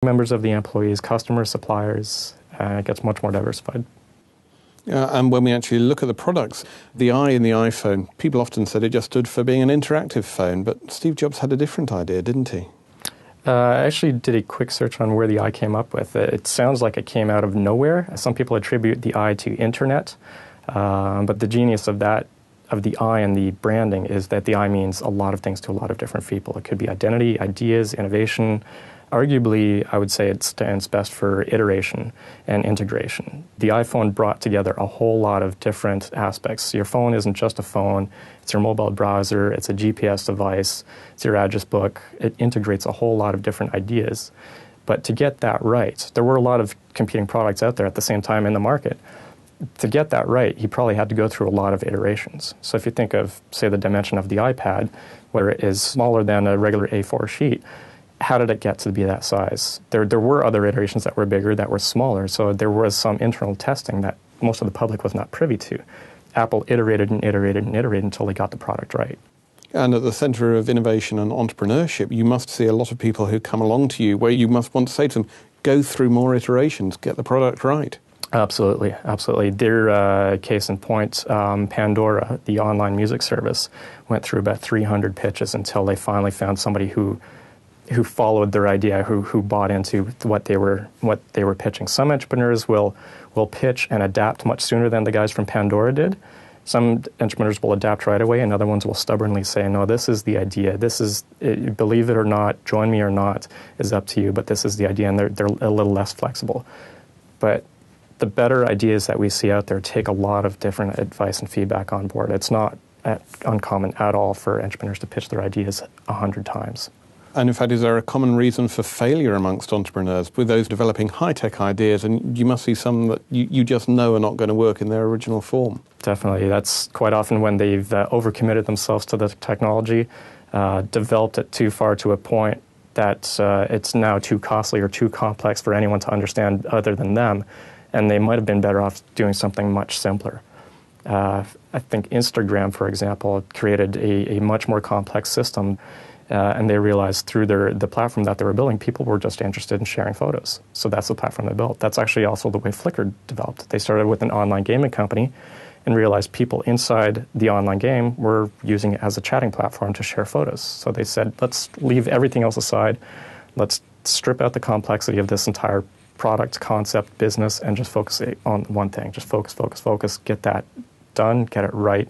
Members of the employees, customers, suppliers, it gets much more diversified. And when we actually look at the products, the I in the iPhone, people often said it just stood for being an interactive phone, but Steve Jobs had a different idea, didn't he? I actually did a quick search on where the I came up with it. It sounds like it came out of nowhere. Some people attribute the I to internet, but the genius of that, of the I and the branding, is that the I means a lot of things to a lot of different people. It could be identity, ideas, innovation. Arguably, I would say it stands best for iteration and integration. The iPhone brought together a whole lot of different aspects. Your phone isn't just a phone, it's your mobile browser, it's a GPS device, it's your address book. It integrates a whole lot of different ideas. But to get that right, there were a lot of competing products out there at the same time in the market. To get that right, he probably had to go through a lot of iterations. So if you think of, say, the dimension of the iPad, where it is smaller than a regular A4 sheet, how did it get to be that size? There were other iterations that were bigger, that were smaller, so there was some internal testing that most of the public was not privy to. Apple iterated and iterated and iterated until they got the product right. And at the center of innovation and entrepreneurship, you must see a lot of people who come along to you where you must want to say to them, go through more iterations, get the product right. Absolutely, absolutely. Their case in point, Pandora, the online music service, went through about 300 pitches until they finally found somebody who followed their idea, who bought into what they were pitching. Some entrepreneurs will pitch and adapt much sooner than the guys from Pandora did. Some entrepreneurs will adapt right away, and other ones will stubbornly say, no, this is the idea. This is, believe it or not, join me or not, is up to you, but this is the idea, and they're a little less flexible. But the better ideas that we see out there take a lot of different advice and feedback on board. It's not uncommon at all for entrepreneurs to pitch their ideas 100 times. And in fact, is there a common reason for failure amongst entrepreneurs with those developing high-tech ideas? And you must see some that you just know are not going to work in their original form. Definitely. That's quite often when they've overcommitted themselves to the technology, developed it too far to a point that it's now too costly or too complex for anyone to understand other than them. And they might have been better off doing something much simpler. I think Instagram, for example, created a much more complex system. And they realized through the platform that they were building, people were just interested in sharing photos. So that's the platform they built. That's actually also the way Flickr developed. They started with an online gaming company and realized people inside the online game were using it as a chatting platform to share photos. So they said, let's leave everything else aside. Let's strip out the complexity of this entire product, concept, business, and just focus on one thing. Just focus, get that done, get it right.